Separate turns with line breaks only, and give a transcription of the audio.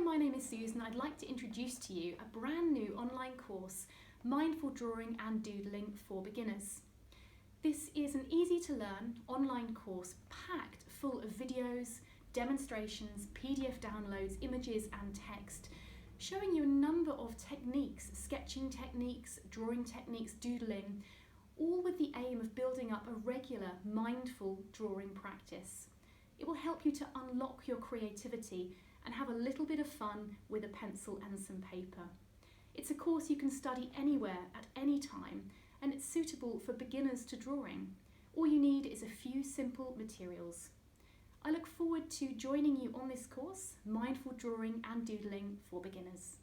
my name is Susan. I'd like to introduce to you a brand new online course, Mindful Drawing and Doodling for Beginners. This is an easy to learn online course packed full of videos, demonstrations, PDF downloads, images and text, showing you a number of techniques, sketching techniques, drawing techniques, doodling, all with the aim of building up a regular mindful drawing practice. It will help you to unlock your creativity and have a little bit of fun with a pencil and some paper. It's a course you can study anywhere at any time, and it's suitable for beginners to drawing. All you need is a few simple materials. I look forward to joining you on this course, Mindful Drawing and Doodling for Beginners.